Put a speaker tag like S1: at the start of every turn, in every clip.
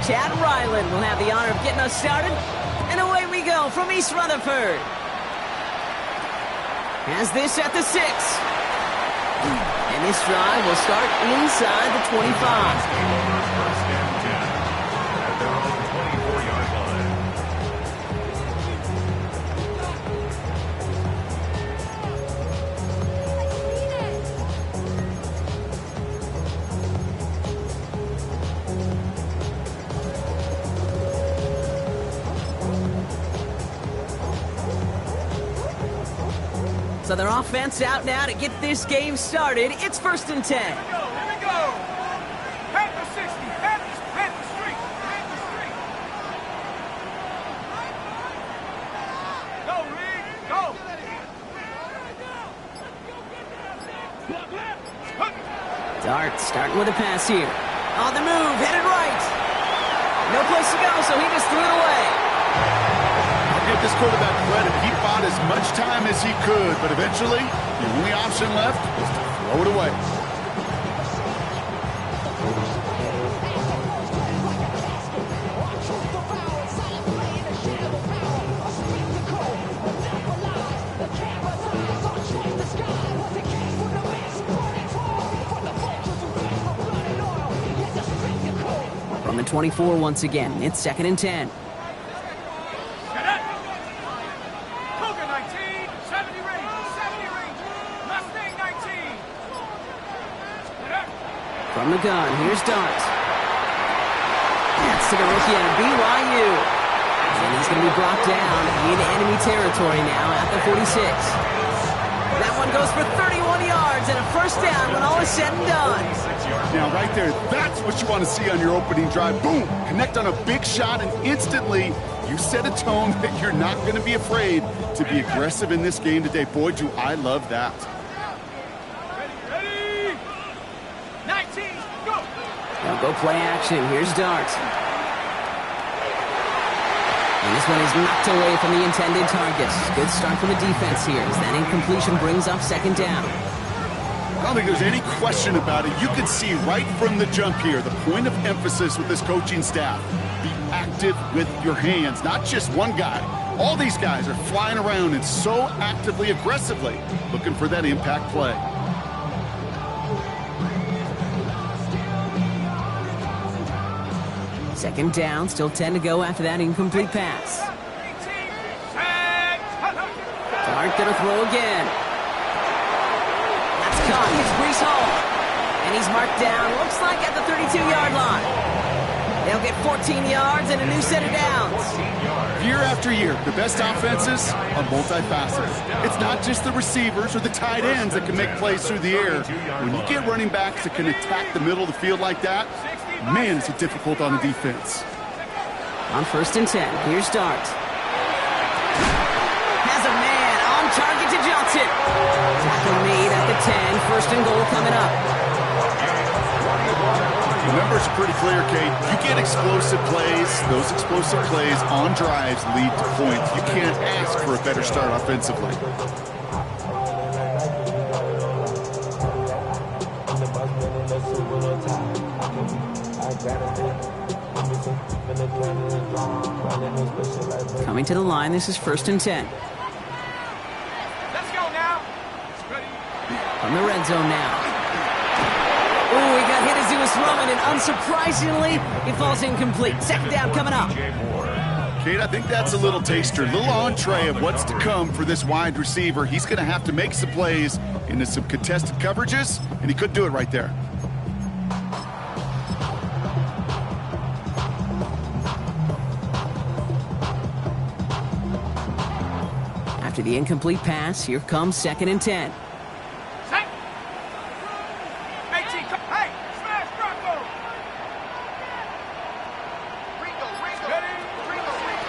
S1: Chad Ryland will have the honor of getting us started. And away we go from East Rutherford. Has this at the 6. And this drive will start inside the 25. So their offense out now to get this game started. It's 1st and 10.
S2: Here we go. Panther 60. Panther streak. Panther streak. Go, Reed. Go.
S1: Dart starting with a pass here. On the move, headed right. No place to go, so he just threw it away.
S3: Give this quarterback credit. He bought as much time as he could, but eventually, the only option left was to throw it away.
S1: From the 24 once again, it's 2nd and 10. From the gun, here's Dart. That's to the rookie out of BYU. And he's going to be brought down in enemy territory now at the 46. That one goes for 31 yards and a 1st down when all is said and done.
S3: Now, right there, that's what you want to see on your opening drive. Boom! Connect on a big shot, and instantly you set a tone that you're not going to be afraid to be aggressive in this game today. Boy, do I love that.
S1: Now go play action. Here's Dart. And this one is knocked away from the intended target. Good start from the defense here as that incompletion brings up 2nd down.
S3: I don't think there's any question about it. You can see right from the jump here, the point of emphasis with this coaching staff. Be active with your hands, not just one guy. All these guys are flying around and so actively, aggressively looking for that impact play.
S1: Second down, still 10 to go after that incomplete pass. Dart gonna throw again. That's caught. It's Brees Hall. And he's marked down, looks like at the 32-yard line. They'll get 14 yards and a new set of downs.
S3: Year after year, the best offenses are multifaceted. It's not just the receivers or the tight ends that can make plays through the air. When you get running backs that can attack the middle of the field like that, man, is it difficult on the defense.
S1: On 1st and 10, here's Dart. Has a man on target to Johnson. Tackle made at the 10, 1st and goal coming up.
S3: The numbers are pretty clear, Kate. You get explosive plays. Those explosive plays on drives lead to points. You can't ask for a better start offensively.
S1: Coming to the line, this is 1st and 10.
S2: Let's go now.
S1: From the red zone now. Ooh, he got hit as he was throwing, and unsurprisingly, it falls incomplete. 2nd down coming up.
S3: Kate, I think that's a little taster, a little entree of what's to come for this wide receiver. He's going to have to make some plays into some contested coverages, and he couldn't do it right there.
S1: After the incomplete pass, here comes 2nd and 10.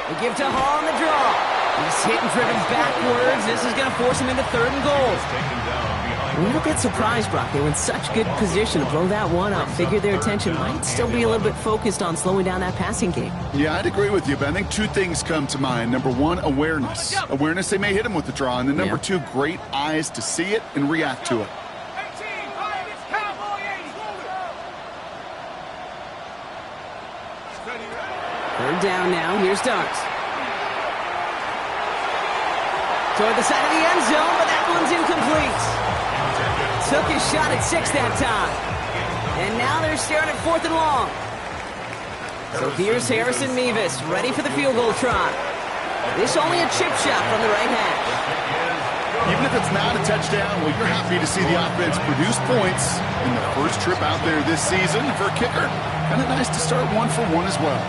S1: They give to Hall on the draw. He's hit and driven backwards. This is going to force him into 3rd and goal. A little bit surprised, Brock. They were in such good position to blow that one up. Figured their attention might still be a little bit focused on slowing down that passing game.
S3: Yeah, I'd agree with you, but I think 2 things come to mind. Number 1, awareness. Awareness, they may hit him with the draw. And then number 2, great eyes to see it and react to it.
S1: Third down now. Here's Starks. Toward the side of the end zone, but that one's incomplete. Took his shot at 6 that time. And now they're staring at 4th and long. So here's Harrison Mevis, ready for the field goal try. This only a chip shot from the right hash.
S3: Even if it's not a touchdown, well, you're happy to see the offense produce points in the first trip out there this season. For a kicker, kind of nice to start 1 for 1 as well.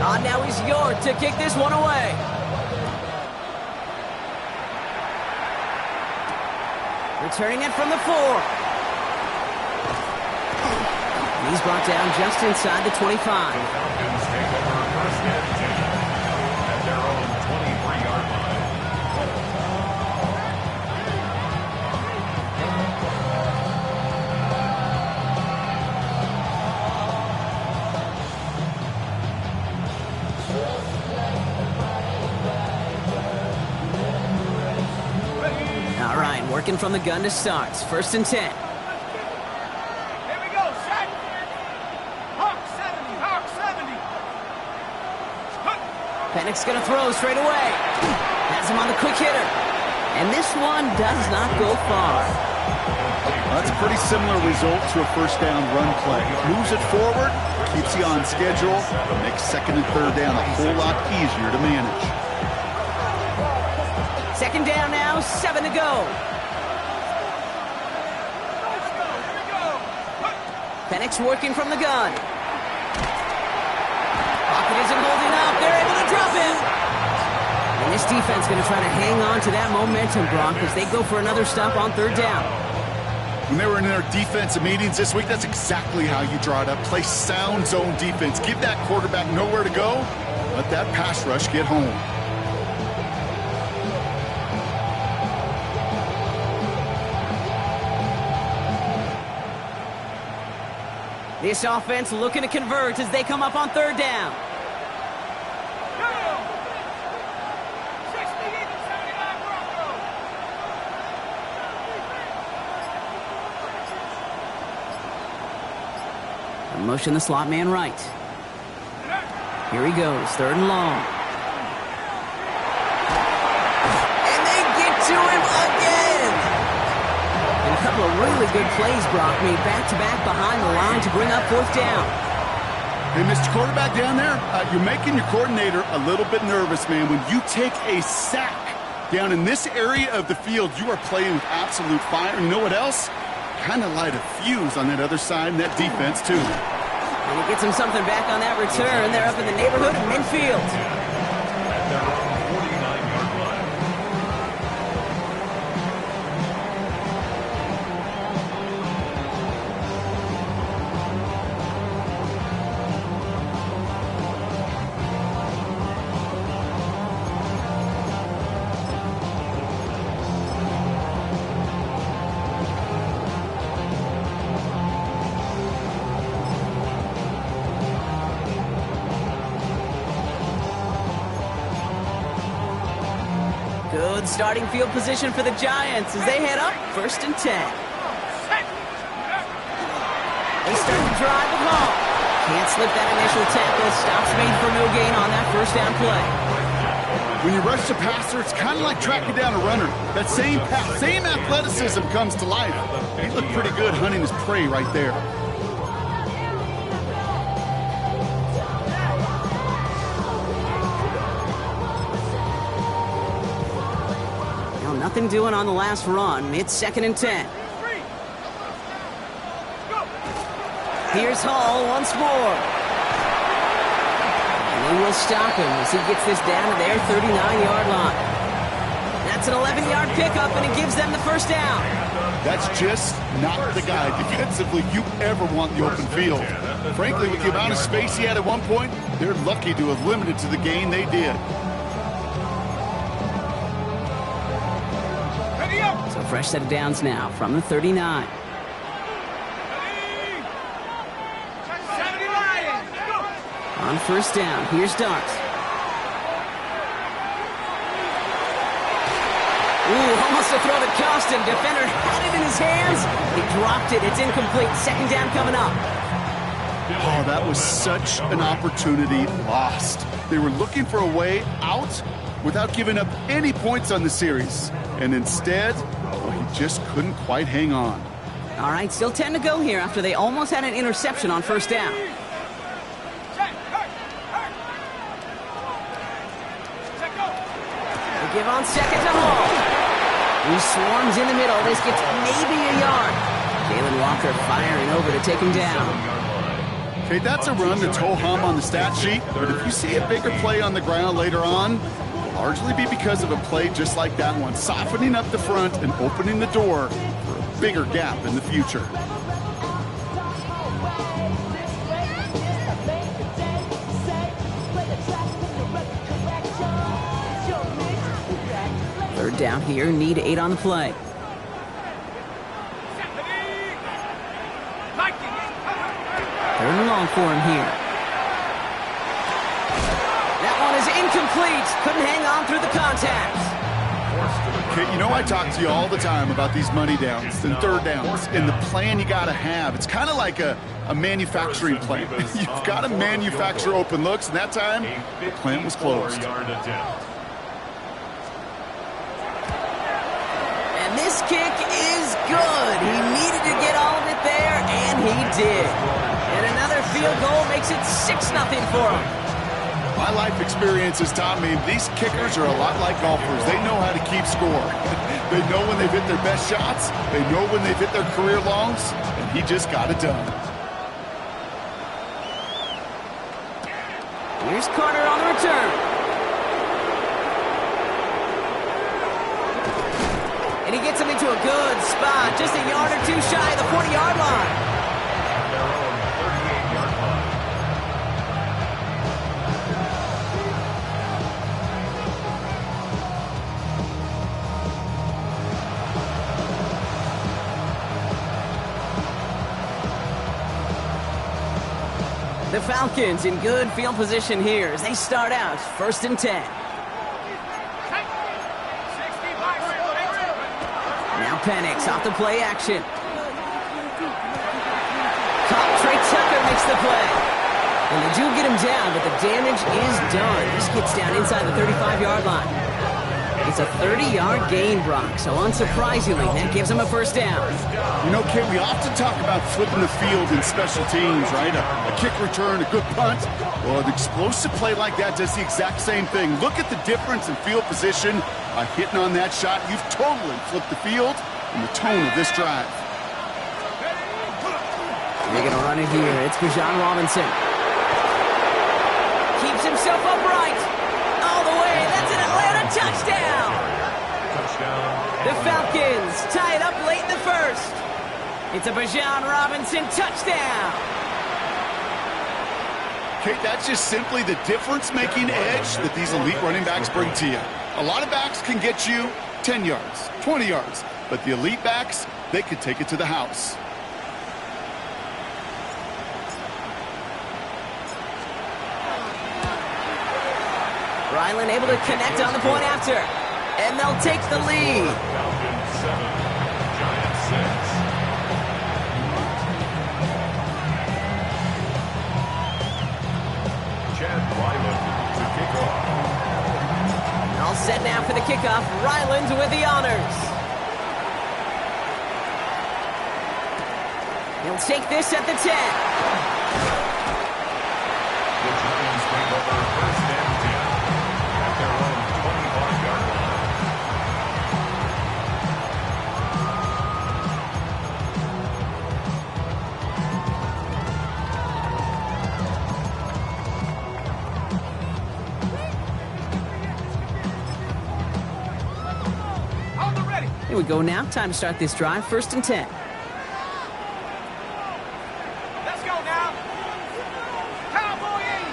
S1: On now he's York to kick this one away. Returning it from the 4. He's brought down just inside the 25.
S4: Falcons take over first and 10 at their own 23-yard line.
S1: All right, working from the gun to start. 1st and 10. Pennick's gonna throw straight away. Has him on the quick hitter. And this one does not go far.
S3: That's a pretty similar result to a first down run play. Moves it forward, keeps you on schedule, makes 2nd and 3rd down a whole lot easier to manage.
S1: 2nd down now, 7 to go. Pennick's working from the gun. Pocket isn't holding up. They're able to drop him. And this defense going to try to hang on to that momentum, Brock, as they go for another stop on 3rd down.
S3: When they were in their defensive meetings this week, that's exactly how you draw it up. Play sound zone defense. Give that quarterback nowhere to go. Let that pass rush get home.
S1: This offense looking to convert as they come up on 3rd down. Motion the slot man right. Here he goes, 3rd and long. And they get to him again! And a couple of really good plays, Brock, made back-to-back behind the line to bring up 4th down.
S3: Hey, Mr. Quarterback down there, you're making your coordinator a little bit nervous, man. When you take a sack down in this area of the field, you are playing with absolute fire. And you know what else? Kind of light a fuse on that other side and that defense, too.
S1: And he gets him something back on that return. They're up in the neighborhood of midfield.
S4: At their own 49-yard line.
S1: Good starting field position for the Giants as they head up 1st and 10. They start to drive with Hall. Can't slip that initial tackle. Stops made for no gain on that 1st down play.
S3: When you rush the passer, it's kind of like tracking down a runner. That same pass, same athleticism comes to life. He looked pretty good hunting his prey right there.
S1: Nothing doing on the last run. It's 2nd and 10. Here's Hall once more. And they will stop him as he gets this down to their 39-yard line. That's an 11-yard pickup, and it gives them the 1st down.
S3: That's just not the guy defensively you ever want in the open field. Frankly, with the amount of space he had at one point, they're lucky to have limited to the gain they did.
S1: So fresh set of downs now from the 39. On 1st down, here's Darks. Ooh, almost a throw to Costin. Defender had it in his hands, He dropped it. It's incomplete. Second down coming up.
S3: Oh, that was such an opportunity lost. They were looking for a way out without giving up any points on the series. And instead, well, he just couldn't quite hang on.
S1: All right, still 10 to go here after they almost had an interception on first down. They give on second to Hall. He swarms in the middle. This gets maybe a yard. Jalen Walker firing over to take him down.
S3: Okay, that's a run that's ho-hum on the stat sheet, but if you see a bigger play on the ground later on, it'll largely be because of a play just like that one, softening up the front and opening the door for a bigger gap in the future.
S1: Third down here, need 8 on the play. Third and long for him here. That one is incomplete. Couldn't hang on through the contact.
S3: Okay, you know I talk to you all the time about these money downs and third downs and the plan you got to have. It's kind of like a manufacturing plant. You've got to manufacture open looks, and that time, the plant was closed.
S1: And this kick is good. He needed to get all of it there, and he did. And another field goal makes it 6-0 for him.
S3: My life experience has taught me these kickers are a lot like golfers. They know how to keep score. They know when they've hit their best shots. They know when they've hit their career longs, and he just got it done.
S1: Here's Carter on the return. And he gets him into a good spot, just a yard or two shy of the 40-yard line.
S4: Their own 38-yard line.
S1: The Falcons in good field position here as they start out 1st and 10. Now Penix off the play action. Trey Tucker makes the play. And they do get him down, but the damage is done. This gets down inside the 35-yard line. It's a 30-yard gain, Brock, so unsurprisingly, that gives him a first down.
S3: You know, Kate, we often talk about flipping the field in special teams, right? A kick return, a good punt. Well, an explosive play like that does the exact same thing. Look at the difference in field position by hitting on that shot. You've totally flipped the field and the tone of this drive.
S1: They're going to run it here. It's Bijan Robinson. Keeps himself upright. All the way. That's an Atlanta touchdown. The Falcons tie it up late in the first. It's a Bijan Robinson touchdown.
S3: Kate, that's just simply the difference-making edge that these elite running backs bring to you. A lot of backs can get you 10 yards, 20 yards, but the elite backs, they could take it to the house.
S1: Ryland able to connect on the point after. And they'll take the lead.
S4: Falcons 7, Giants 6. Chad Ryland to kick off.
S1: All set now for the kickoff. Ryland with the honors. He'll take this at the 10.
S4: The Giants bring over 1st and 10 at their own 25-yard line.
S1: Here we go now. Time to start this drive. 1st and 10.
S2: Let's go now. Cowboy in.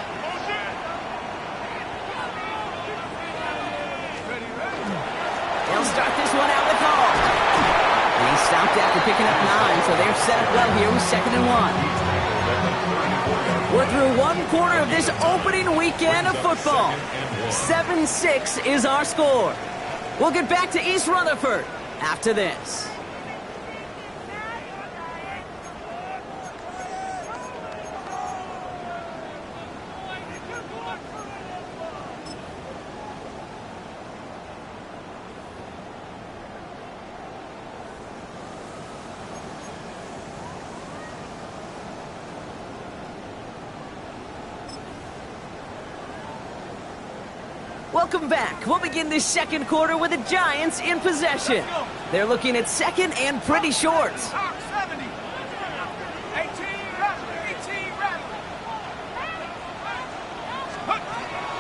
S1: They'll start this one out with Hall. And he stopped after picking up 9, so they're set up well here with 2nd and 1. We're through one quarter of this opening weekend of football. 7-6 is our score. We'll get back to East Rutherford after this. Welcome back. We'll begin this second quarter with the Giants in possession. They're looking at second and pretty short.
S2: Top 70. 18 rattle. 18 rattle.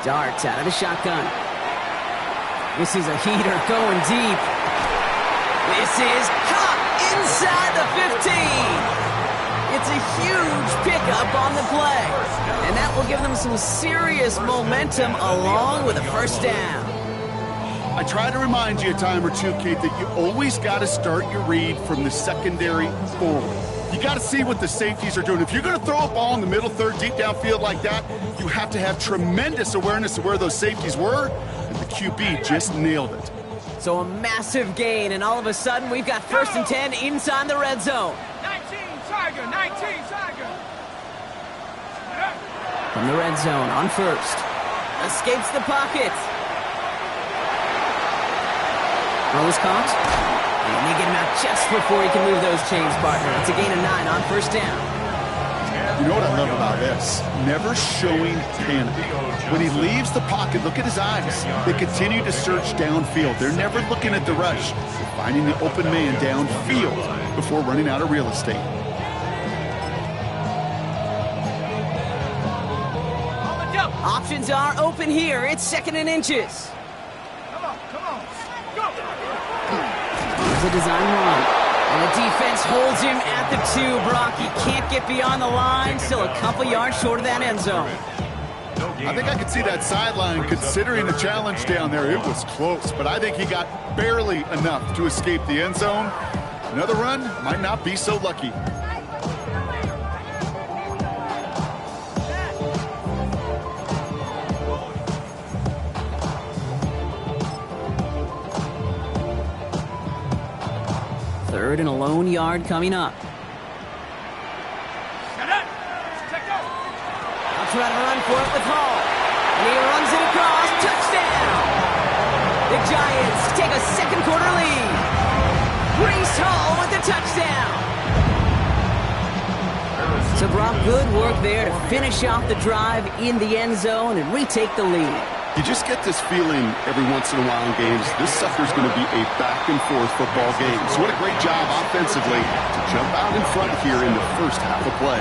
S1: Darts out of the shotgun. This is a heater going deep. This is caught inside the 15. It's a huge pickup on the play. And that will give them some serious momentum along with a first down.
S3: I try to remind you a time or two, Kate, that you always got to start your read from the secondary forward. You got to see what the safeties are doing. If you're going to throw a ball in the middle third, deep downfield like that, you have to have tremendous awareness of where those safeties were, and the QB just nailed it.
S1: So a massive gain, and all of a sudden we've got 1st and 10 inside the red zone.
S2: 19 Tiger. 19 Tiger.
S1: From the red zone on first. Escapes the pocket. Throws caught. And they get him out just before he can move those chains, partner. It's a gain of 9 on first down.
S3: You know what I love about this? Never showing panic. When he leaves the pocket, look at his eyes. They continue to search downfield. They're never looking at the rush. They're finding the open man downfield before running out of real estate.
S1: Options are open here. It's 2nd and inches.
S2: Come on. Go.
S1: There's a design run. And the defense holds him at the 2, Brock. He can't get beyond the line. Still a couple yards short of that end zone.
S3: I think I could see that sideline considering the challenge down there. It was close, but I think he got barely enough to escape the end zone. Another run might not be so lucky.
S1: Third and a lone yard coming up. I'll try to run for it with Hall. And he runs it across. Touchdown! The Giants take a second quarter lead. Breece Hall with the touchdown. So Brock, good work there to finish off the drive in the end zone and retake the lead.
S3: You just get this feeling every once in a while in games, this sucker's going to be a back-and-forth football game. So what a great job offensively to jump out in front here in the first half of play.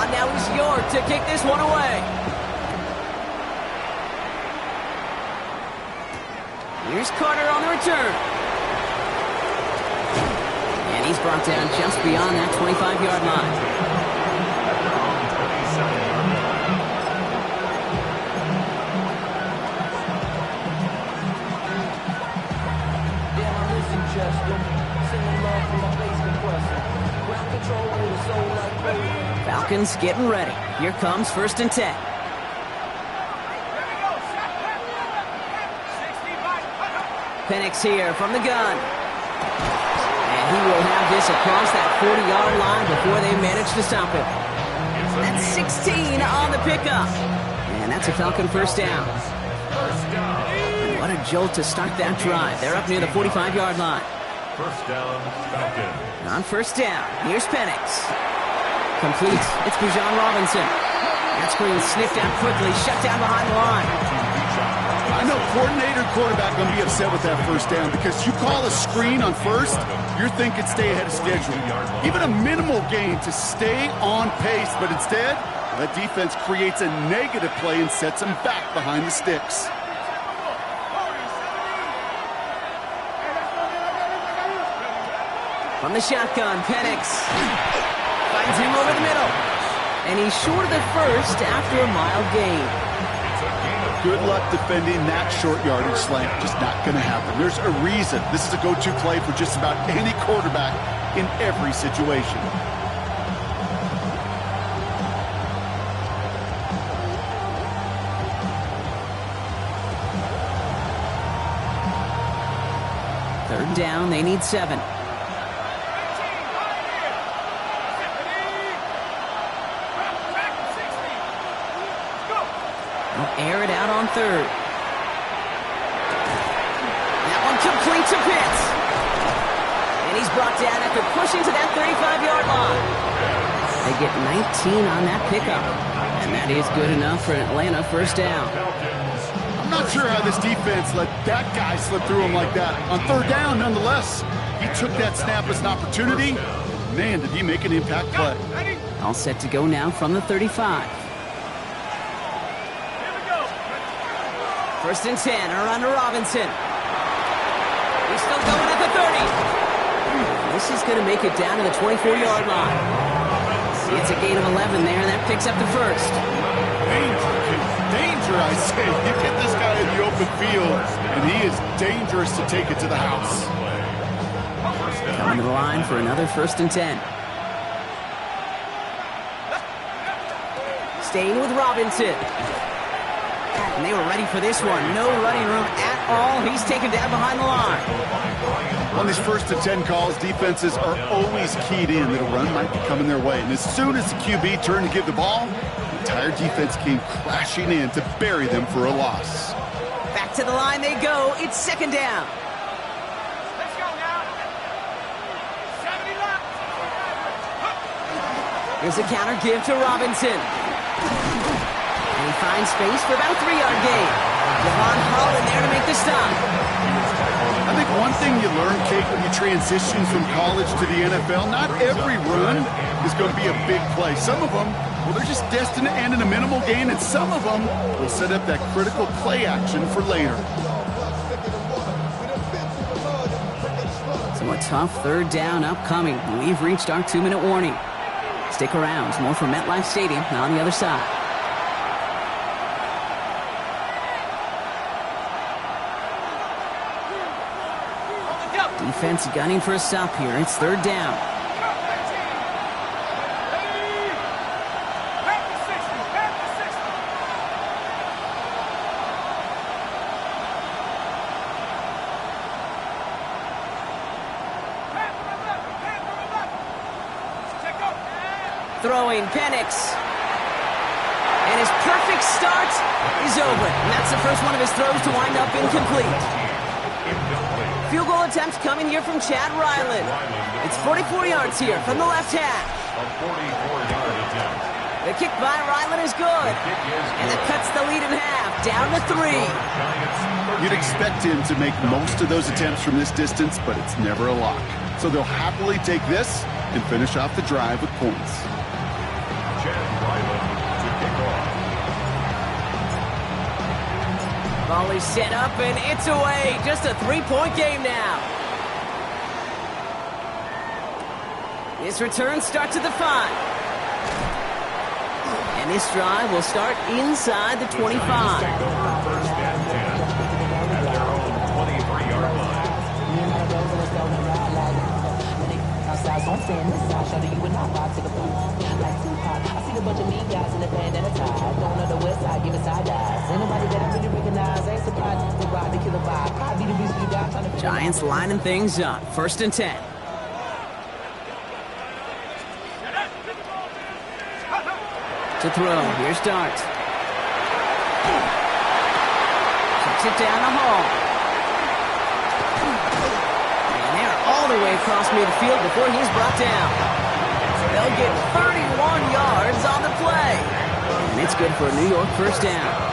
S1: Now it's York to kick this one away. Here's Carter on the return. And he's brought down just beyond that 25-yard line. Falcons getting ready. Here comes 1st and 10. Penix here from the gun. And he will have this across that 40-yard line before they manage to stop him. That's 16 on the pickup. And that's a Falcon first down. What a jolt to start that drive. They're up near the 45-yard line.
S4: First down, Falcon.
S1: On first down, here's Penix. Complete. It's Bijan Robinson. That screen sniffed out quickly, shut down behind the line.
S3: I know coordinator quarterback going to be upset with that first down because you call a screen on first, you're thinking stay ahead of schedule. Even a minimal gain to stay on pace, but instead, that defense creates a negative play and sets them back behind the sticks.
S1: From the shotgun, Penix finds him over the middle. And he's short of the first after a mild gain.
S3: Good luck defending that short yardage slant. Just not going to happen. There's a reason. This is a go-to play for just about any quarterback in every situation.
S1: Third down, they need 7. Air it out on third. That one complete to Pitts. And he's brought down after pushing to that 35-yard line. They They get 19 on that pickup. And that is good enough for Atlanta first down.
S3: I'm not sure how this defense let that guy slip through him like that. On third down, nonetheless, he took that snap as an opportunity. Man, did he make an impact play.
S1: All set to go now from the 35. First and 10, around to Robinson. He's still going at the 30. This is going to make it down to the 24-yard line. It's a gain of 11 there, and that picks up the first.
S3: Danger, I say. You get this guy in the open field, and he is dangerous to take it to the house.
S1: Coming to the line for another first and 10. Staying with Robinson. And they were ready for this one. No running room at all. He's taken down behind the line.
S3: On these first and 10 calls, defenses are always keyed in that a run might be coming their way. And as soon as the QB turned to give the ball, the entire defense came crashing in to bury them for a loss.
S1: Back to the line they go. It's second down.
S2: Let's go now. 70 left.
S1: Here's a counter give to Robinson. And he finds space for about a 3-yard gain. Devon Holland there to make the stop.
S3: I think one thing you learn, Kate, when you transition from college to the NFL, not every run is going to be a big play. Some of them, well, they're just destined to end in a minimal gain, and some of them will set up that critical play action for later.
S1: So a tough third down upcoming. We've reached our 2-minute warning. Stick around. More from MetLife Stadium on the other side. Defense gunning for a stop here. It's third down. Throwing Penix. And his perfect start is over. And that's the first one of his throws to wind up incomplete. Field goal attempt coming here from Chad Ryland. It's 44 yards here from the left hash.
S4: A 44-yard attempt.
S1: The kick by Ryland is good. And that cuts the lead in half, down to 3.
S3: You'd expect him to make most of those attempts from this distance, but it's never a lock. So they'll happily take this and finish off the drive with points.
S4: Chad Ryland to kick off.
S1: Volley set up, and it's away. Just a 3-point game now. This return starts at the 5. And this drive will start inside the 25.
S4: Take over first and 10 at their own 23-yard line.
S1: Giants lining things up. First and 10. To throw. Here's Dart. Kicks it down the hall. And they're all the way across midfield before he's brought down. They'll get 31 yards on the play. And it's good for a New York first down.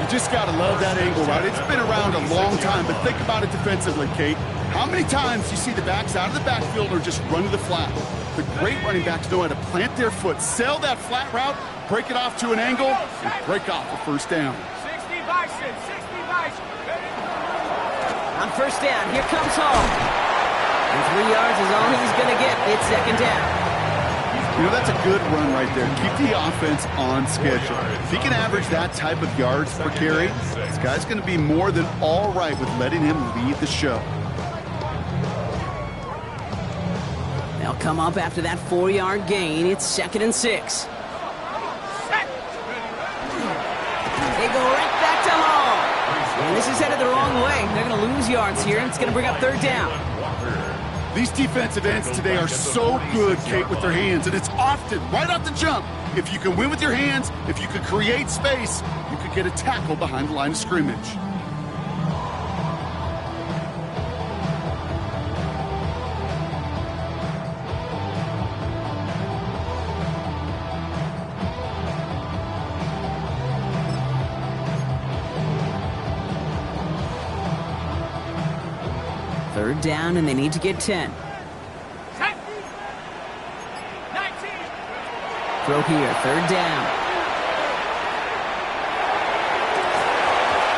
S3: You just got to love that angle, right? It's been around a long time, but think about it defensively, Kate. How many times do you see the backs out of the backfield or just run to the flat? The great running backs know how to plant their foot, sell that flat route, break it off to an angle, and break off a first down.
S2: 60 Bison, 60 Bison.
S1: On first down, here comes Hall. And 3 yards is all he's going to get. It's second down.
S3: You know, that's a good run right there. Keep the offense on schedule. If he can average that type of yards per carry, this guy's going to be more than all right with letting him lead the show.
S1: They'll come up after that 4-yard gain. It's second and 6. They go right back to Hall. And this is headed the wrong way. They're going to lose yards here, and it's going to bring up third down.
S3: These defensive ends today are so good, Kate, with their hands, and it's often right off the jump. If you can win with your hands, if you can create space, you could get a tackle behind the line of scrimmage.
S1: Third down, and they need to get 10.
S2: Set. 19.
S1: Throw here, third down.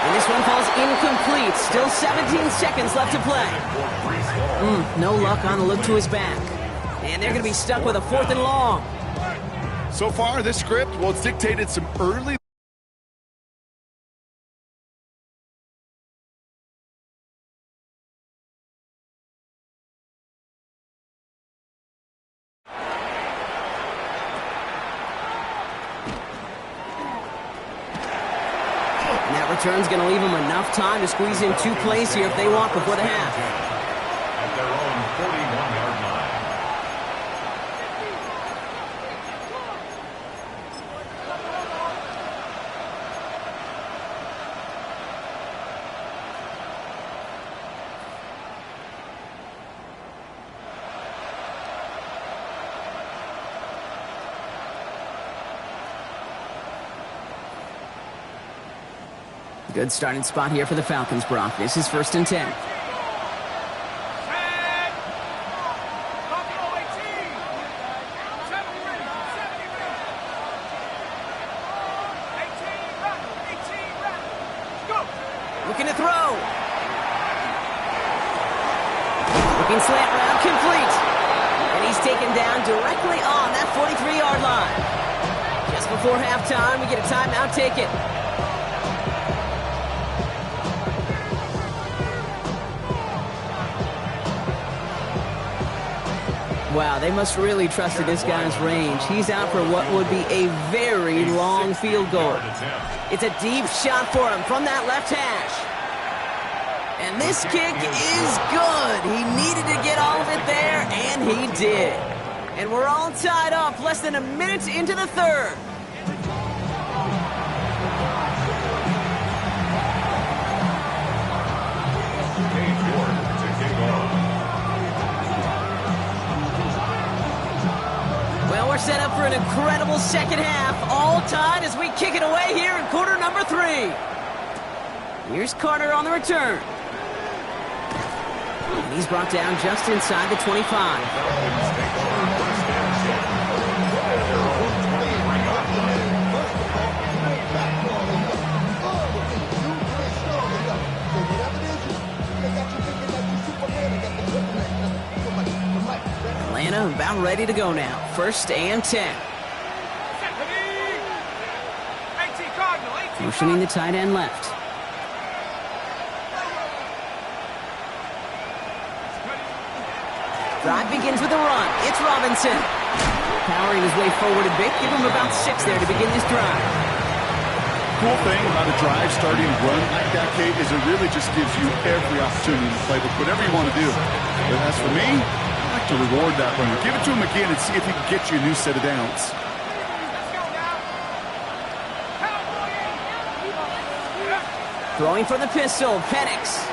S1: And this one falls incomplete. Still 17 seconds left to play. No luck on the look to his back. And they're going to be stuck with a 4th and long.
S3: So far, this script, well, it's dictated some early...
S1: And that return's going to leave them enough time to squeeze in 2 plays here if they want before the half.
S4: At their own 41-yard line.
S1: Good starting spot here for the Falcons, Brock. This is 1st and 10.
S2: Set. Buffalo 18. 70 ready. 70 ready. 18 ready. 18 ready. Go.
S1: Looking to throw. Looking slant route, complete. And he's taken down directly on that 43-yard line. Just before halftime, we get a timeout taken. Wow, they must really trusted this guy's range. He's out for what would be a very long field goal. It's a deep shot for him from that left hash. And this kick is good. He needed to get all of it there, and he did. And we're all tied up less than a minute into the third. Well, we're set up for an incredible second half. All tied as we kick it away here in quarter number 3. Here's Carter on the return. And he's brought down just inside the 25. Atlanta about ready to go now. 1st and 10. Motioning the tight end left. Drive begins with a run. It's Robinson. Powering his way forward a bit. Give him about 6 there to begin this drive.
S3: Cool thing about a drive starting to run like that, Kate, is it really just gives you every opportunity to play with whatever you want to do. But as for me, I like to reward that runner. Give it to him again and see if he can get you a new set of downs.
S1: Throwing for the pistol, Penix.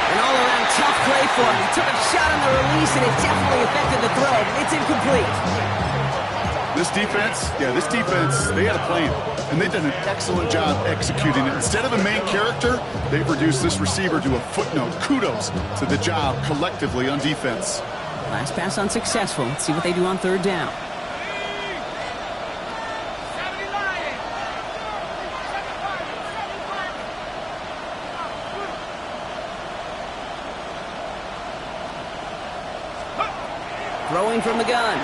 S1: An all-around tough play for him. He took a shot on the release, and it definitely affected the throw, but it's incomplete.
S3: This defense, they had a plan, and they've done an excellent job executing it. Instead of a main character, they've reduced this receiver to a footnote. Kudos to the job collectively on defense.
S1: Last pass unsuccessful. Let's see what they do on 3rd down. Throwing from the gun.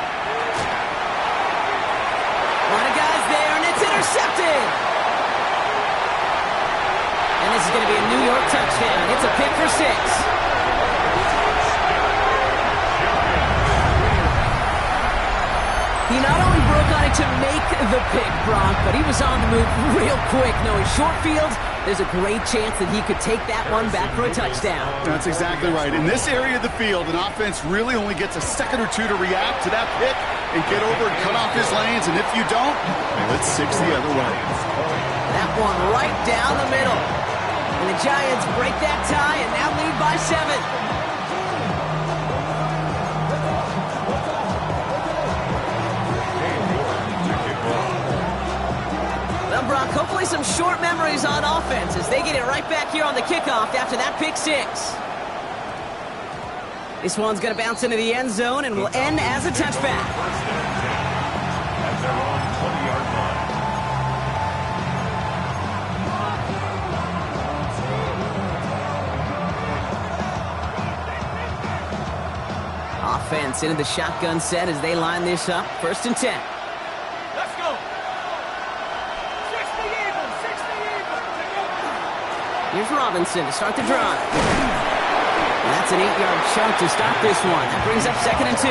S1: One of guys there, and it's intercepted. And this is going to be a New York touchdown. It's a pick for 6. He not only broke on it to make the pick, Brock, but he was on the move real quick. Knowing short field, there's a great chance that he could take that one back for a touchdown.
S3: That's exactly right. In this area of the field, an offense really only gets a second or two to react to that pick and get over and cut off his lanes. And if you don't, well, it's 6 the other way.
S1: That one right down the middle. And the Giants break that tie and now lead by 7. Well, Brock, hopefully some short memories on offense as they get it right back here on the kickoff after that pick six. This one's going to bounce into the end zone and will end as a touchback.
S4: First and 10 at their own 20-yard line.
S1: Offense into the shotgun set as they line this up. First and 10.
S2: Let's go. 60 Eagles, 60 Eagles.
S1: Here's Robinson to start the drive. And that's an 8-yard chunk to stop this one. That brings up second and 2.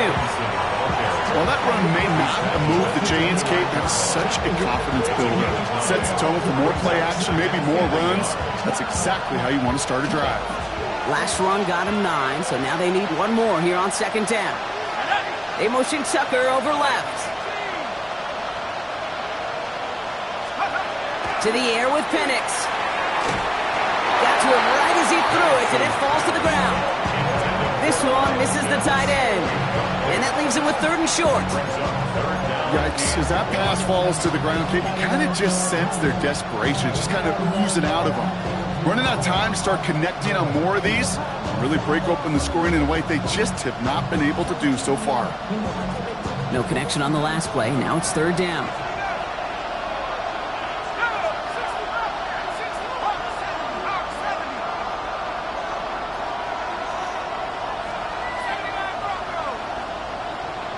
S3: Well, that run may not move the chains, Kate. That's such a confidence builder. Sets the tone for more play action, maybe more runs. That's exactly how you want to start a drive.
S1: Last run got him 9, so now they need one more here on second down. They motion Tucker over left. To the air with Penix. Got to him right as he threw it, and it falls to the ground. This one misses the tight end. And that leaves him with third and short.
S3: Yikes. As that pass falls to the ground, Kate, you kind of just sense their desperation, just kind of oozing out of them. Running out of time to start connecting on more of these, really break open the scoring in a way they just have not been able to do so far.
S1: No connection on the last play. Now it's third down.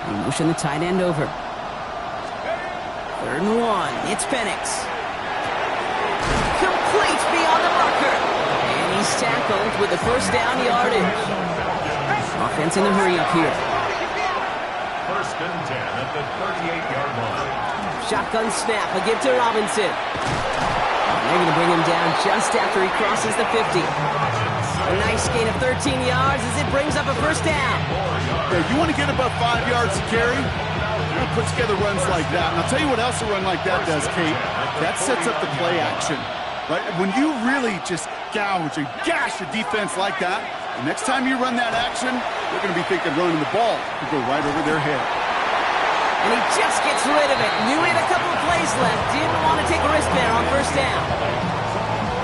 S1: They motion the tight end over. Third and 1. It's Penix. Complete beyond the marker. And he's tackled with the first down yardage. Offense in the hurry up here.
S4: First and 10 at the 38-yard line.
S1: Shotgun snap. A give to Robinson. They're going to bring him down just after he crosses the 50. A nice gain of 13 yards as it brings up a first down.
S3: Hey, you want to get above 5 yards to carry? Put together runs like that. And I'll tell you what else a run like that does, Kate. That sets up the play action. Right? When you really just gouge and gash a defense like that, the next time you run that action, they're going to be thinking running the ball could go right over their head.
S1: And he just gets rid of it. Knew he had a couple of plays left. Didn't want to take a risk there on first down.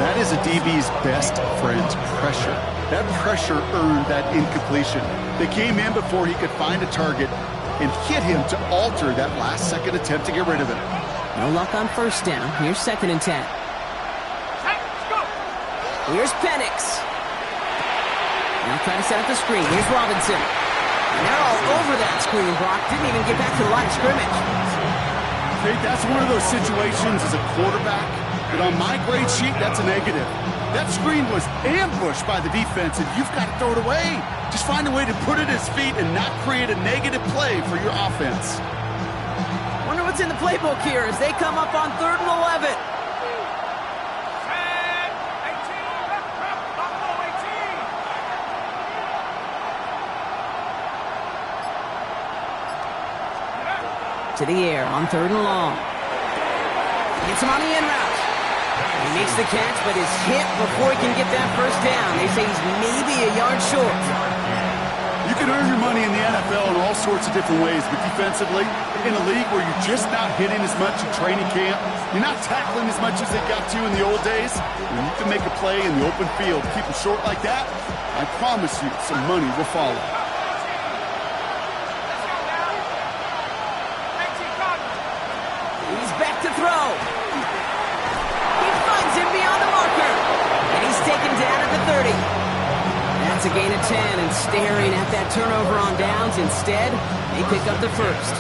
S3: That is a DB's best friend, pressure. That pressure earned that incompletion. They came in before he could find a target and hit him to alter that last-second attempt to get rid of it.
S1: No luck on first down. Here's second and 10. Here's Penix. Now trying to set up the screen. Here's Robinson. And they're all over that screen, Brock. Didn't even get back to the line of scrimmage.
S3: Kate, that's one of those situations as a quarterback that on my grade sheet, that's a negative. That screen was ambushed by the defense, and you've got to throw it away. Just find a way to put it at his feet and not create a negative play for your offense.
S1: Wonder what's in the playbook here as they come up on third and 11. To the air on third and long. Gets him on the in route. He makes the catch, but is hit before he can get that first down. They say he's maybe a yard short.
S3: You can earn your money in the NFL in all sorts of different ways, but defensively, in a league where you're just not hitting as much in training camp, you're not tackling as much as they got to in the old days, when you can make a play in the open field, keep them short like that, I promise you some money will follow.
S1: He's back to throw. He finds him beyond the marker. And he's taken down at the 30. That's a gain of 10, and staring at that turnover on downs. Instead, they pick up the first.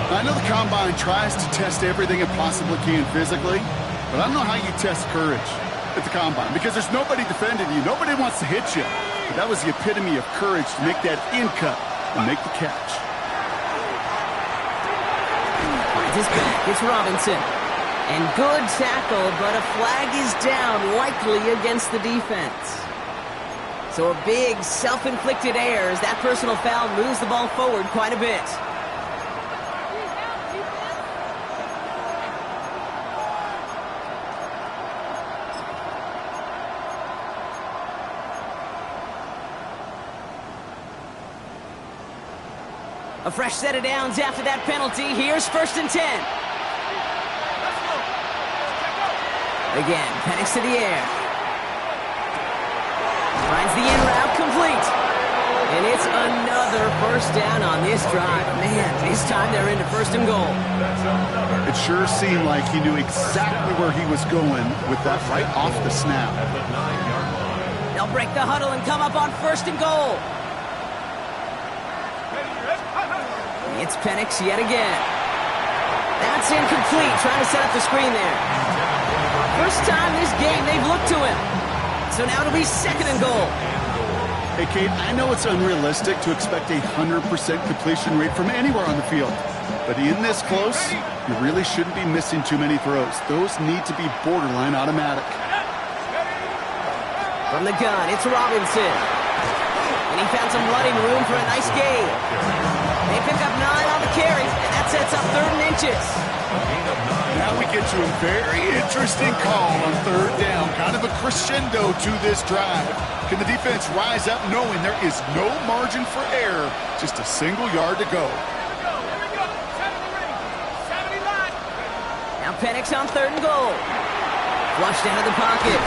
S3: I know the Combine tries to test everything it possibly can physically, but I don't know how you test courage at the Combine, because there's nobody defending you. Nobody wants to hit you. But that was the epitome of courage to make that in cut and make the catch.
S1: His back, it's Robinson. And good tackle, but a flag is down, likely against the defense. So a big self-inflicted error as that personal foul moves the ball forward quite a bit. A fresh set of downs after that penalty. Here's first and 10.
S2: Let's go.
S1: Again, Penix to the air. Finds the in route complete. And it's another first down on this drive. Man, this time they're into first and goal.
S3: It sure seemed like he knew exactly where he was going with that right off the snap.
S1: They'll break the huddle and come up on first and goal. It's Penix yet again. That's incomplete, trying to set up the screen there. First time this game they've looked to him. So now it'll be second and goal.
S3: Hey, Kate, I know it's unrealistic to expect a 100% completion rate from anywhere on the field. But in this close, you really shouldn't be missing too many throws. Those need to be borderline automatic.
S1: From the gun, it's Robinson. And he found some running room for a nice gain. They pick up 9 on the carry, and that sets up 3rd and inches.
S3: Now we get to a very interesting call on 3rd down. Kind of a crescendo to this drive. Can the defense rise up knowing there is no margin for error? Just a single yard to go.
S1: Now Penix on 3rd and goal. Flushed out of the pocket.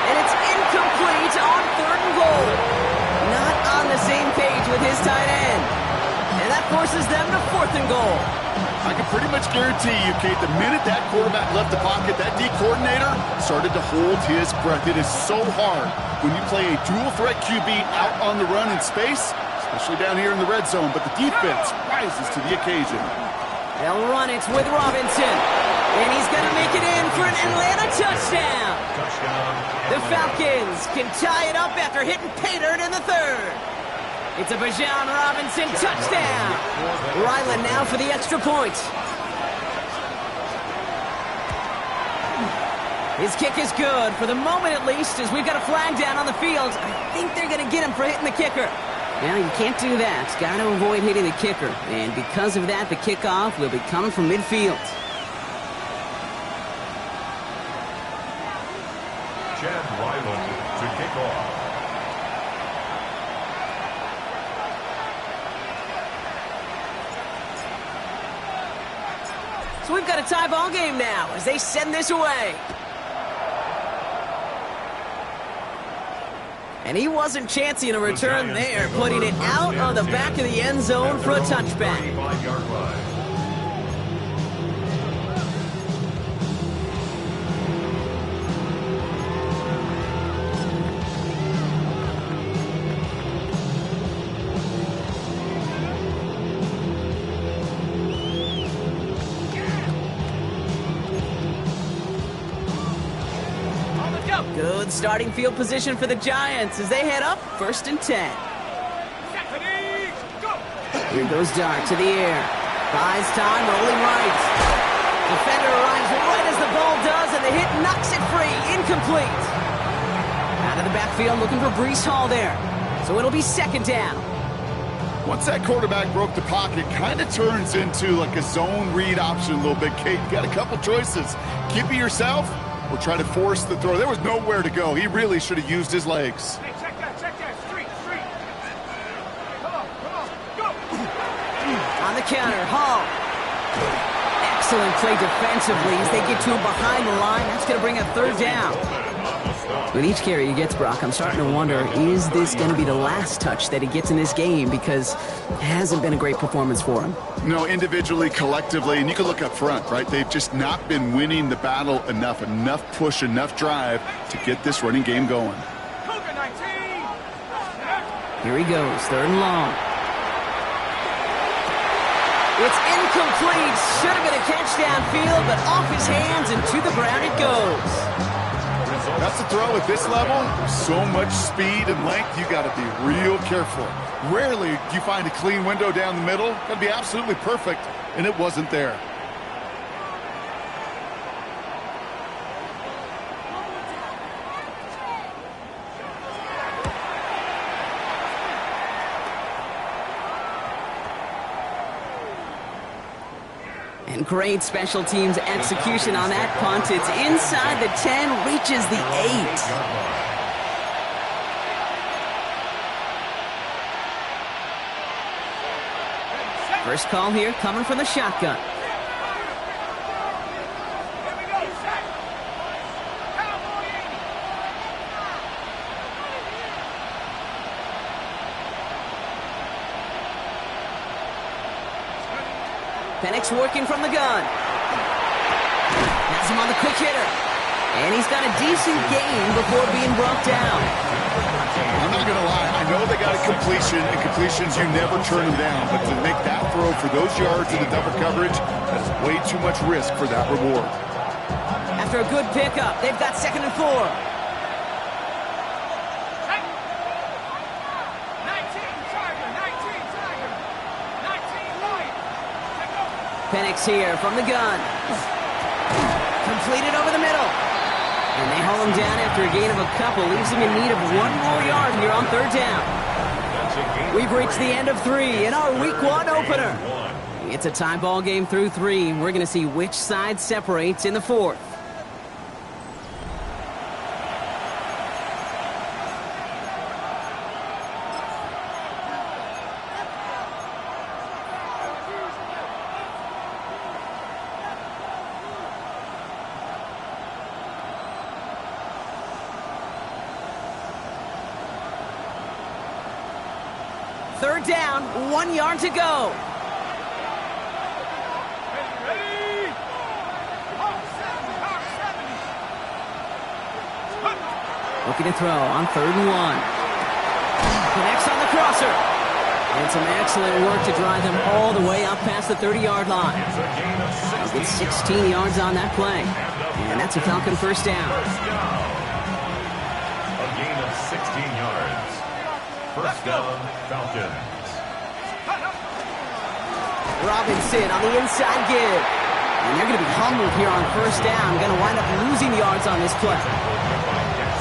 S1: And it's incomplete on 3rd and goal. Not on the same page with his tight end. And that forces them to 4th and goal.
S3: I can pretty much guarantee you, Kate, the minute that quarterback left the pocket, that D coordinator started to hold his breath. It is so hard when you play a dual-threat QB out on the run in space, especially down here in the red zone, but the defense rises to the occasion.
S1: They'll run it with Robinson, and he's going to make it in for an Atlanta touchdown. The Falcons can tie it up after hitting pay dirt in the 3rd. It's a Bijan Robinson touchdown. Ryland now for the extra point. His kick is good, for the moment at least, as we've got a flag down on the field. I think they're going to get him for hitting the kicker. Now, you can't do that. Got to avoid hitting the kicker. And because of that, the kickoff will be coming from midfield.
S4: Chad Ryland to kick off.
S1: So we've got a tie ball game now as they send this away. And he wasn't chancing a return there, putting it out on the back of the end zone for a touchback.
S4: 35-yard line.
S1: Good starting field position for the Giants as they head up 1st and 10. Here goes Dart to the air. Buys time, rolling right. Defender arrives right as the ball does, and the hit knocks it free. Incomplete. Out of the backfield looking for Breece Hall there. So it'll be 2nd down.
S3: Once that quarterback broke the pocket, kind of turns into like a zone read option a little bit. Kate, you got a couple choices. Keep it yourself, or try to force the throw. There was nowhere to go. He really should have used his legs.
S2: Hey, check that, street. Come on, go!
S1: On the counter, Hall. Excellent play defensively as they get to him behind the line. That's going to bring up 3rd down. With each carry he gets, Brock, I'm starting to wonder, is this going to be the last touch that he gets in this game? Because it hasn't been a great performance for him.
S3: No, individually, collectively, and you can look up front, right? They've just not been winning the battle enough push, enough drive to get this running game going.
S2: Cougar 19!
S1: Here he goes, 3rd and long. It's incomplete. Should have been a catch downfield, but off his hands and to the ground it goes.
S3: That's a throw at this level. So much speed and length, you got to be real careful. Rarely do you find a clean window down the middle. Got to be absolutely perfect, and it wasn't there.
S1: And great special teams execution on that punt. It's inside the 10, reaches the 8. First call here coming from the shotgun. Penix working from the gun. Has him on the quick hitter. And he's got a decent gain before being brought down.
S3: I'm not going to lie. I know they got a completion, and completions, you never turn them down. But to make that throw for those yards in the double coverage, that is way too much risk for that reward.
S1: After a good pickup, they've got 2nd and 4.
S2: 19, Tiger, 19, Lion. Take over.
S1: Penix here from the gun. Completed over the middle. And they haul him down after a gain of a couple. Leaves him in need of 1 more yard here on 3rd down. We've reached the end of 3 in our Week 1 opener. It's a tie ball game through 3. We're going to see which side separates in the 4th. Third down, 1 yard to go.
S2: Ready? Hard 70.
S1: Looking to throw on 3rd and 1. Connects on the crosser. And some excellent work to drive them all the way up past the 30-yard line. They'll get 16 yards on that play. And that's a Falcon first down.
S4: A gain of 16 yards. First down, Falcons.
S1: Robinson on the inside give. And they're going to be humbled here on 1st down. Going to wind up losing yards on this play.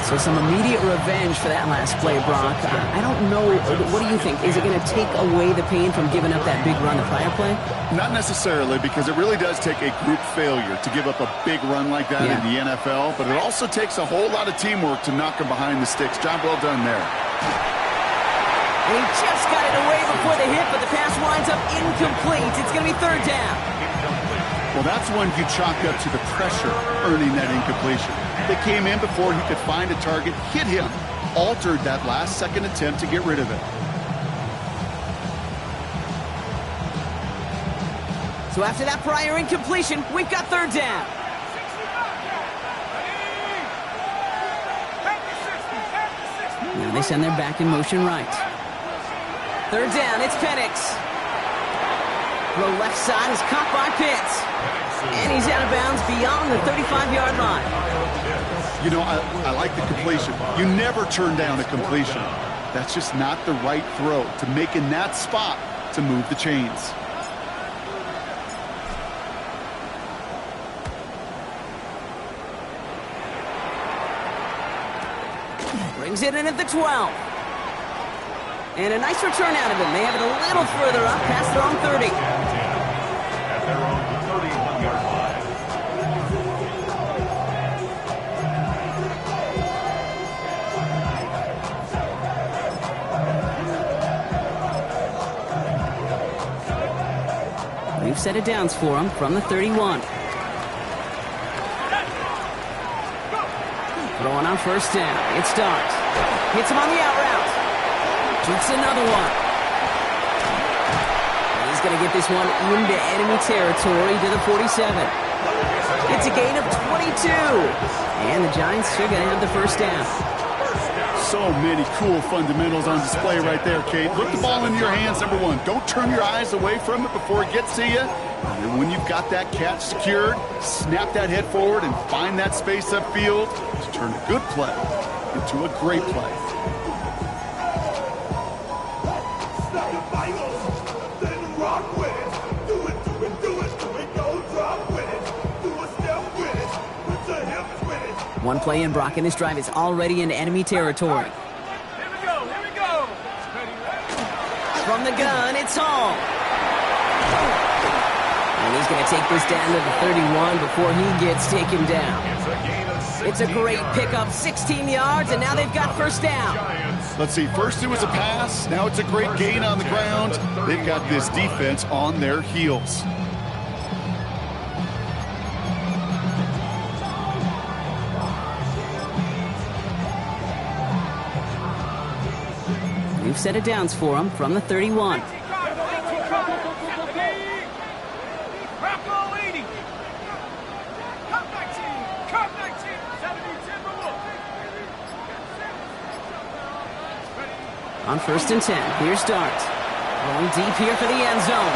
S1: So some immediate revenge for that last play, Brock. I don't know. What do you think? Is it going to take away the pain from giving up that big run the prior play?
S3: Not necessarily, because it really does take a group failure to give up a big run like that in the NFL. But it also takes a whole lot of teamwork to knock them behind the sticks. Job well done there.
S1: And he just got it away before the hit, but the pass winds up incomplete. It's going to be 3rd down.
S3: Well, that's one you chalk up to the pressure earning that incompletion. They came in before he could find a target, hit him, altered that last-second attempt to get rid of it.
S1: So after that prior incompletion, we've got 3rd down. Now they send their back in motion right. 3rd down, it's Penix. Throw left side is caught by Pitts. And he's out of bounds beyond the 35-yard line.
S3: You know, I like the completion. You never turn down a completion. That's just not the right throw to make in that spot to move the chains.
S1: Brings it in at the 12. And a nice return out of him. They have it a little further up past their own 30.
S4: At their own 31-yard line.
S1: We've set it downs for him from the 31. Throwing on 1st down. It starts. Hits him on the out route. Shoots another one. And he's going to get this one into enemy territory to the 47. It's a gain of 22. And the Giants are going to have the 1st down.
S3: So many cool fundamentals on display right there, Kate. Put the ball into your hands, number 1. Don't turn your eyes away from it before it gets to you. And when you've got that catch secured, snap that head forward and find that space upfield to turn a good play into a great play.
S1: One play in, Brock, and this drive is already in enemy territory.
S2: Here we go.
S1: From the gun, it's Hall. And he's going to take this down to the 31 before he gets taken down. It's a great pickup, 16 yards, and now they've got 1st down.
S3: Let's see, first it was a pass, now it's a great gain on the ground. They've got this defense on their heels.
S1: We've set it downs for him from the 31. On 1st and 10, here's Starks. Going deep here for the end zone.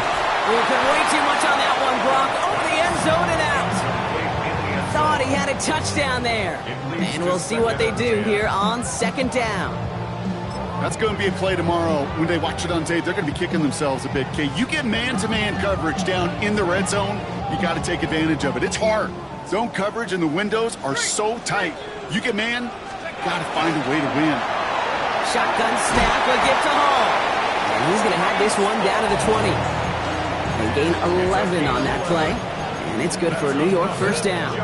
S1: Oh, put way too much on that one, Brock. Over the end zone and out. Thought he had a touchdown there. And we'll see what they do here on 2nd down.
S3: That's going to be a play tomorrow. When they watch it on tape, they're going to be kicking themselves a bit. Okay, you get man-to-man coverage down in the red zone, you got to take advantage of it. It's hard. Zone coverage and the windows are so tight. You get man, got to find a way to win.
S1: Shotgun snap, a give to Hall. And he's going to have this one down to the 20. They gain 11 on that play, and it's good for a New York 1st down.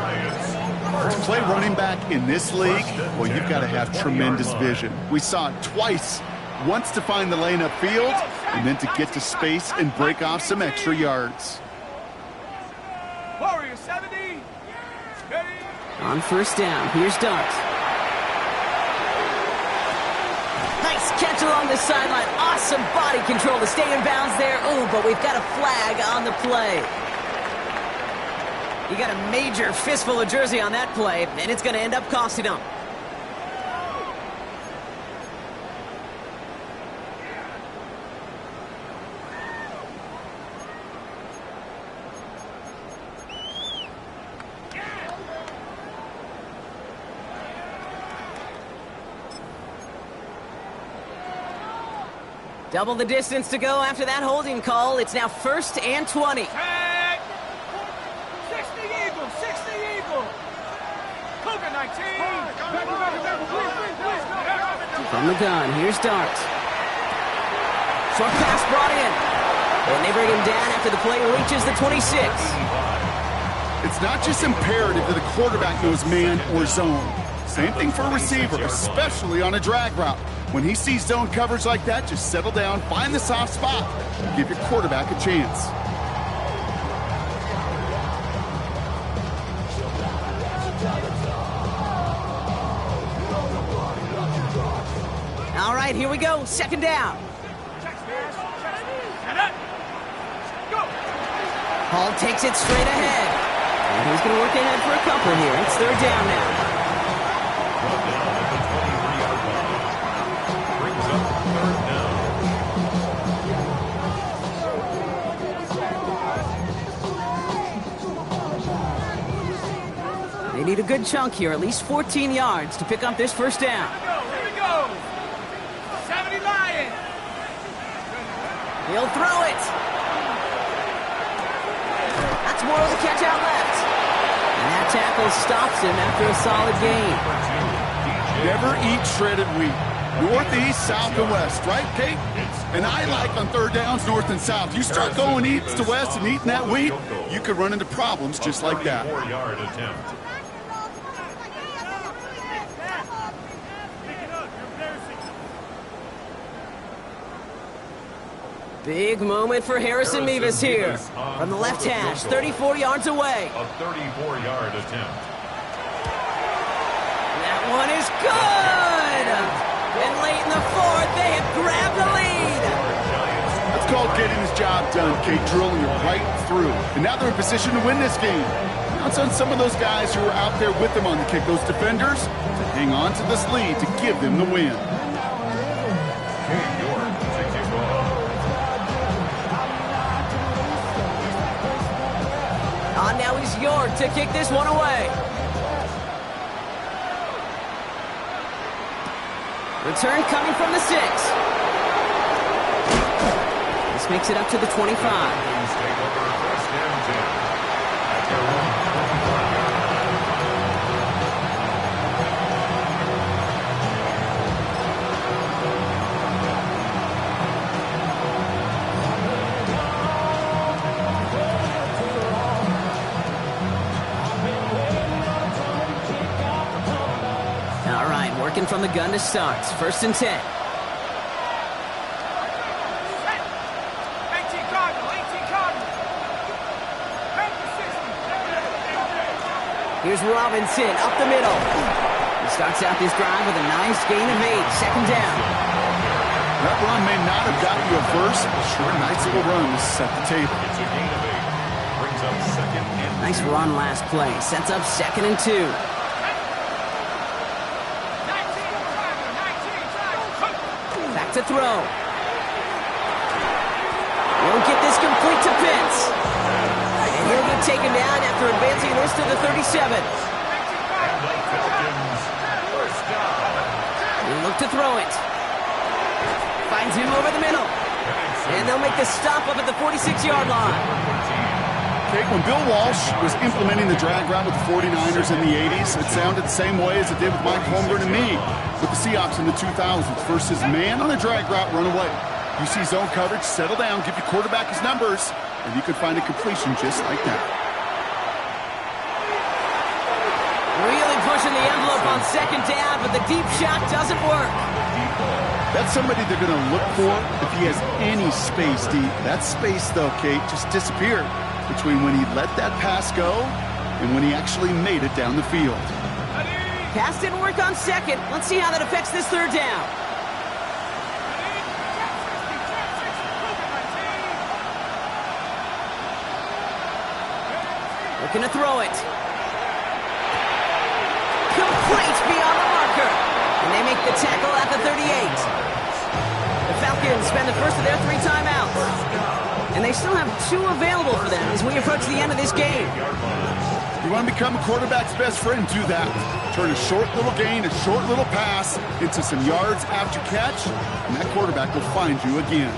S3: To play running back in this league, well, you've got to have tremendous vision. We saw it twice. Once to find the lane upfield, and then to get to space and break off some extra yards.
S2: Warrior 70. Ready.
S1: On 1st down, here's Starks. Nice catch along the sideline. Awesome body control to stay in bounds there. Oh, but we've got a flag on the play. You got a major fistful of jersey on that play, and it's going to end up costing them. Double the distance to go after that holding call. It's now 1st and 20.
S2: Tag. 60 Eagle. 60 Eagle. Cougar 19.
S1: From the gun, here's Starks. Short pass brought in. And they bring him down after the play reaches the 26.
S3: It's not just imperative that a quarterback knows man or zone. Same thing for a receiver, especially on a drag route. When he sees zone coverage like that, just settle down, find the soft spot, and give your quarterback a chance.
S1: All right, here we go. 2nd down. Hall takes it straight ahead. And he's going to work ahead for a couple here. It's 3rd down now. They need a good chunk here, at least 14 yards to pick up this 1st down.
S2: Here we go. 70 Lions.
S1: He'll throw it. That's more of the catch out left. And that tackle stops him after a solid gain.
S3: Never eat shredded wheat. Northeast, south, and west, right, Kate? And I like on 3rd downs, north and south. You start going east to west and eating that wheat, you could run into problems just like that.
S4: 34-yard attempt.
S1: Big moment for Harrison Mevis here. From the left hash, 34 yards away.
S4: A 34-yard attempt.
S1: That one is good! And late in the 4th, they have grabbed the lead.
S3: That's called getting his job done, Kate, drilling it right through. And now they're in position to win this game. Now it's on some of those guys who are out there with them on the kick, those defenders, to hang on to this lead to give them the win.
S1: Now he's York to kick this one away. Return coming from the 6. This makes it up to the 25. Working from the gun to start. 1st and 10.
S2: 18 Cardinal. 18 Cardinal.
S1: Here's Robinson up the middle. He starts out this drive with a nice gain of 8. 2nd down.
S3: That run may not have gotten you a first, but sure, a nice little run to set the table.
S4: It's a gain of 8. Brings up 2nd and 2.
S1: Nice run last play. Sets up 2nd and 2. Back to throw. Won't get this complete to Pitts. And he'll get taken down after advancing this to the 37. He'll look to throw it. Finds him over the middle. And they'll make the stop up at the 46-yard line.
S3: Okay, when Bill Walsh was implementing the drag route with the 49ers in the 80s, it sounded the same way as it did with Mike Holmgren and me with the Seahawks in the 2000s versus man on a drag route, run away. You see zone coverage, settle down, give your quarterback his numbers, and you can find a completion just like that.
S1: Really pushing the envelope on second down, but the deep shot doesn't work.
S3: That's somebody they're going to look for if he has any space deep. That space, though, Kate, just disappeared between when he let that pass go and when he actually made it down the field.
S1: Pass didn't work on second. Let's see how that affects this third down. Looking to throw it. Complete beyond the marker. And they make the tackle at the 38. The Falcons spend the first of their 3 timeouts. And they still have 2 available for them as we approach the end of this game.
S3: You want to become a quarterback's best friend, do that. Turn a short little gain, a short little pass into some yards after catch, and that quarterback will find you again.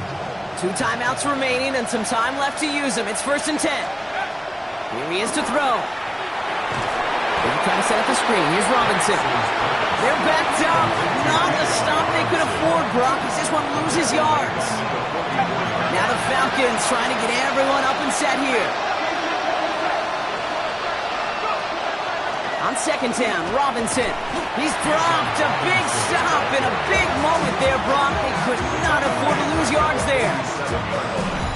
S1: 2 timeouts remaining and some time left to use them. It's 1st and 10. Here he is to throw. They're trying to set up the screen. Here's Robinson. They're backed up. Not a stop they could afford, Brock, as this one loses yards. Now the Falcons trying to get everyone up and set here. On second down, Robinson. He's dropped a big stop and a big moment there, Brock. They could not afford to lose yards there.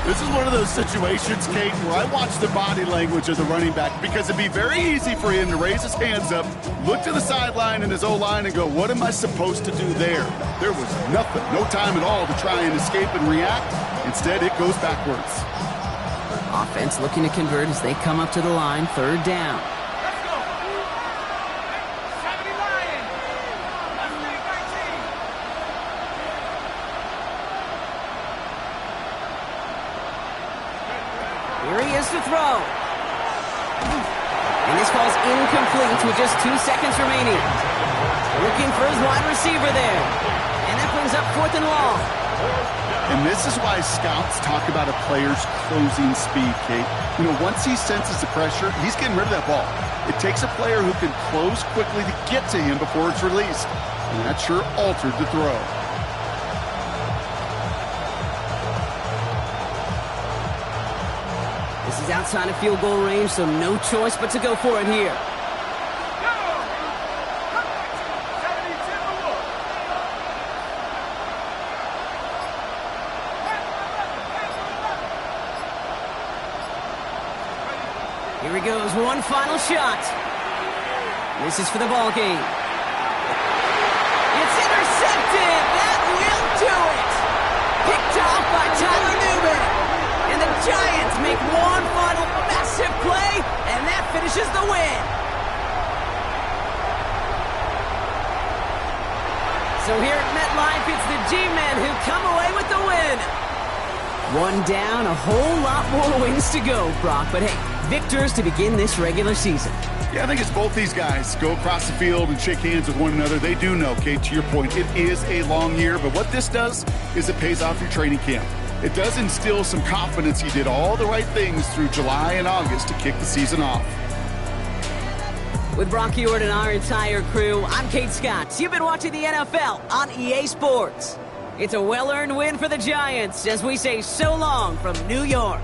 S3: This is one of those situations, Kate, where I watch the body language of the running back because it'd be very easy for him to raise his hands up, look to the sideline in his O-line and go, what am I supposed to do there? There was nothing, no time at all to try and escape and react. Instead, it goes backwards.
S1: Offense looking to convert as they come up to the line, 3rd down. Here he is to throw. And this falls incomplete with just 2 seconds remaining. Looking for his wide receiver there. And that brings up 4th and long.
S3: And this is why scouts talk about a player's closing speed, Kate. You know, once he senses the pressure, he's getting rid of that ball. It takes a player who can close quickly to get to him before it's released. And that sure altered the throw.
S1: This is outside of field goal range, so no choice but to go for it here. Here he goes, one final shot. This is for the ball game. It's intercepted. That will do it. Picked off by Tyler Newman. And the Giants make one final massive play, and that finishes the win. So here at MetLife, it's the G-Men who come away with the win. 1 down, a whole lot more wins to go, Brock. But hey, victors to begin this regular season.
S3: Yeah, I think it's both these guys go across the field and shake hands with one another. They do know, Kate, to your point, it is a long year. But what this does is it pays off your training camp. It does instill some confidence he did all the right things through July and August to kick the season off.
S1: With Brock Ewart and our entire crew, I'm Kate Scott. You've been watching the NFL on EA Sports. It's a well-earned win for the Giants as we say so long from New York.